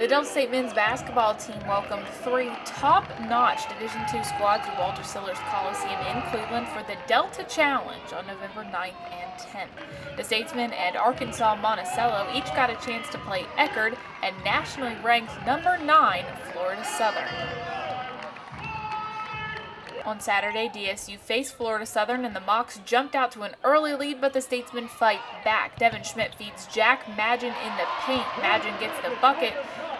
Delta State men's basketball team welcomed three top-notch Division II squads to Walter Sillers Coliseum in Cleveland for the Delta Challenge on November 9th and 10th. The Statesmen and Arkansas Monticello each got a chance to play Eckerd and nationally ranked number 9 Florida Southern. On Saturday, DSU faced Florida Southern and the Mocs jumped out to an early lead, but the Statesmen fight back. Devin Schmidt feeds Jack Madgen in the paint. Madgen gets the bucket.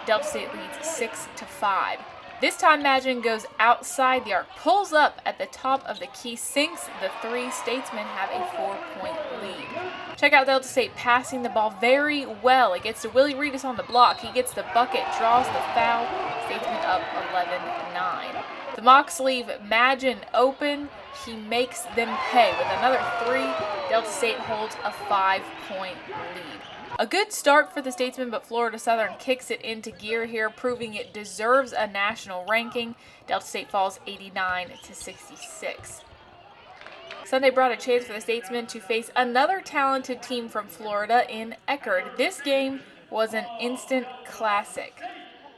Delta State leads 6-5. This time Madgen goes outside the arc, pulls up at the top of the key, sinks the three. Statesmen have a 4-point lead. Check out Delta State passing the ball very well. It gets to Willie Reedus on the block. He gets the bucket, draws the foul. Statesmen up 11-9. The Mocs leave Madgen open. He makes them pay with another three. Delta State holds a 5-point lead. A good start for the Statesmen, but Florida Southern kicks it into gear here, proving it deserves a national ranking. Delta State falls 89-66. Sunday brought a chance for the Statesmen to face another talented team from Florida in Eckerd. This game was an instant classic.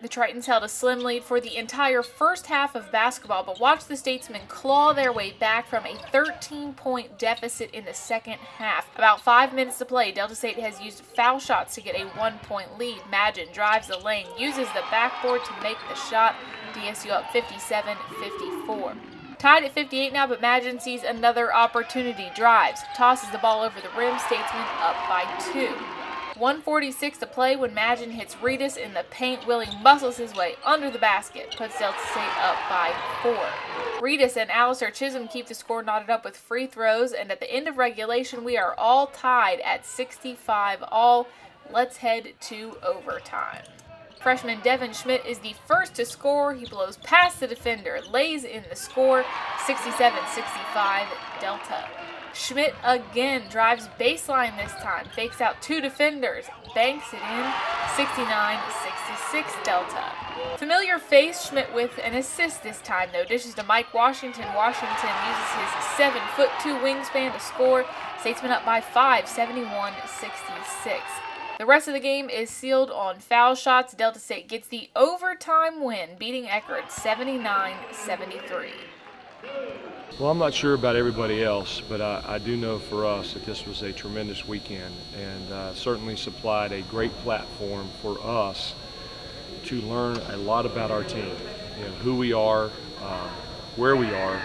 The Tritons held a slim lead for the entire first half of basketball, but watch the Statesmen claw their way back from a 13-point deficit in the second half. About 5 minutes to play, Delta State has used foul shots to get a 1-point lead. Madgen drives the lane, uses the backboard to make the shot. DSU up 57-54. Tied at 58 now, but Madgen sees another opportunity, drives, tosses the ball over the rim. Statesmen up by 2. 1:46 to play when Madgen hits Reedus in the paint. Willie muscles his way under the basket, puts Delta State up by 4. Reedus and Alistair Chisholm keep the score knotted up with free throws, and at the end of regulation, we are all tied at 65 all. Let's head to overtime. Freshman Devin Schmidt is the first to score. He blows past the defender, lays in the score, 67-65 Delta. Schmidt again drives baseline this time, fakes out 2 defenders, banks it in, 69-66 Delta. Familiar face, Schmidt with an assist this time though, dishes to Mike Washington. Washington uses his 7'2" wingspan to score. Statesmen up by 5, 71-66. The rest of the game is sealed on foul shots. Delta State gets the overtime win, beating Eckerd 79-73. Well, I'm not sure about everybody else, but I do know for us that this was a tremendous weekend and certainly supplied a great platform for us to learn a lot about our team, who we are, where we are,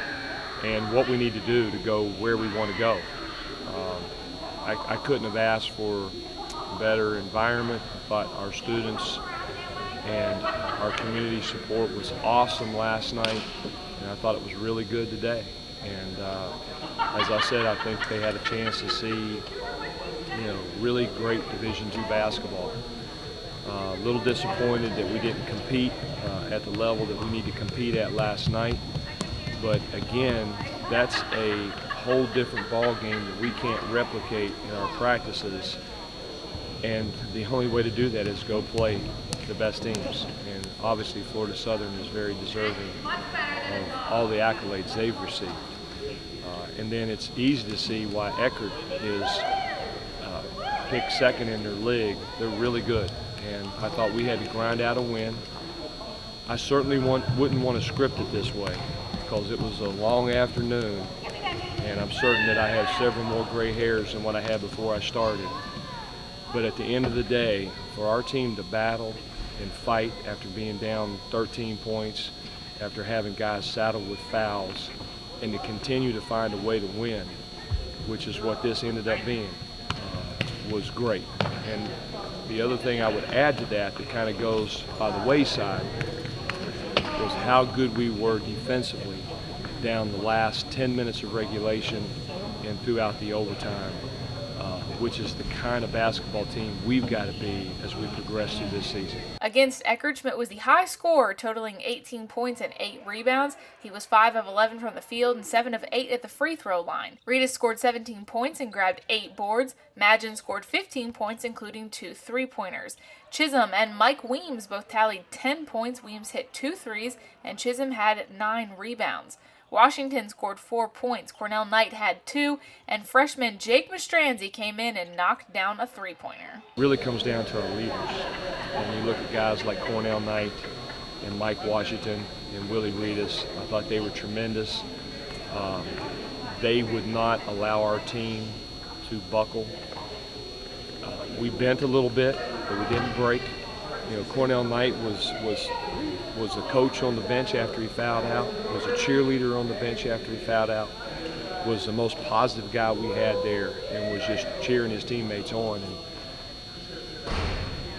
and what we need to do to go where we want to go. I couldn't have asked for a better environment. I thought our students and our community support was awesome last night, and I thought it was really good today. And as I said, I think they had a chance to see, really great Division II basketball. A little disappointed that we didn't compete at the level that we need to compete at last night. But again, that's a whole different ball game that we can't replicate in our practices. And the only way to do that is go play the best teams. And obviously Florida Southern is very deserving of all the accolades they've received. And then it's easy to see why Eckerd is picked second in their league. They're really good. And I thought we had to grind out a win. I certainly wouldn't want to script it this way because it was a long afternoon, and I'm certain that I have several more gray hairs than what I had before I started. But at the end of the day, for our team to battle and fight after being down 13 points, after having guys saddled with fouls, and to continue to find a way to win, which is what this ended up being, was great. And the other thing I would add to that kind of goes by the wayside was how good we were defensively down the last 10 minutes of regulation and throughout the overtime, which is the kind of basketball team we've got to be as we progress through this season. Against Eckerd, Schmidt was the high scorer, totaling 18 points and 8 rebounds. He was 5 of 11 from the field and 7 of 8 at the free throw line. Reedus scored 17 points and grabbed 8 boards. Madgen scored 15 points, including 2 3-pointers. Chisholm and Mike Weems both tallied 10 points. Weems hit 2 threes, and Chisholm had 9 rebounds. Washington scored 4 points. Cornell Knight had 2, and freshman Jake Mastranzi came in and knocked down a 3-pointer. Really comes down to our leaders. And you look at guys like Cornell Knight and Mike Washington and Willie Reedus. I thought they were tremendous. They would not allow our team to buckle. We bent a little bit, but we didn't break. Cornell Knight was a coach on the bench after he fouled out, was a cheerleader on the bench after he fouled out, was the most positive guy we had there, and was just cheering his teammates on. And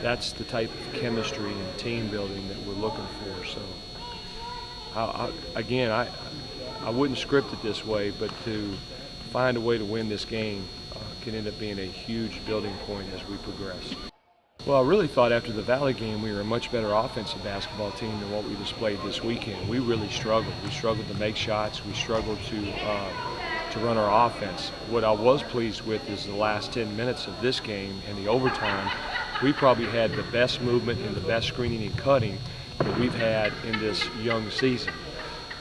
that's the type of chemistry and team building that we're looking for. So, I wouldn't script it this way, but to find a way to win this game can end up being a huge building point as we progress. Well, I really thought after the Valley game we were a much better offensive basketball team than what we displayed this weekend. We really struggled. We struggled to make shots. We struggled to run our offense. What I was pleased with is the last 10 minutes of this game and the overtime. We probably had the best movement and the best screening and cutting that we've had in this young season.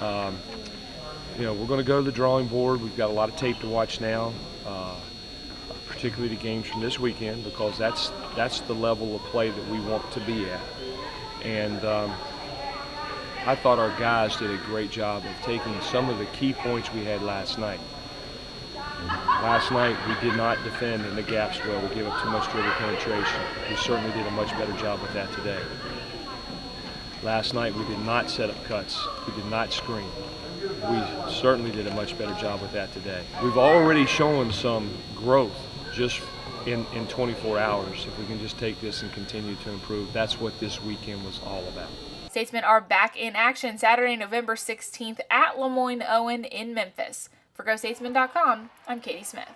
We're going to go to the drawing board. We've got a lot of tape to watch now. Particularly the games from this weekend, because that's the level of play that we want to be at. And I thought our guys did a great job of taking some of the key points we had last night. Last night we did not defend in the gaps well. We gave up too much dribble penetration. We certainly did a much better job with that today. Last night we did not set up cuts. We did not screen. We certainly did a much better job with that today. We've already shown some growth just in 24 hours. If we can just take this and continue to improve, that's what this weekend was all about. Statesmen are back in action Saturday, November 16th at Lemoyne Owen in Memphis. For GoStatesmen.com, I'm Katie Smith.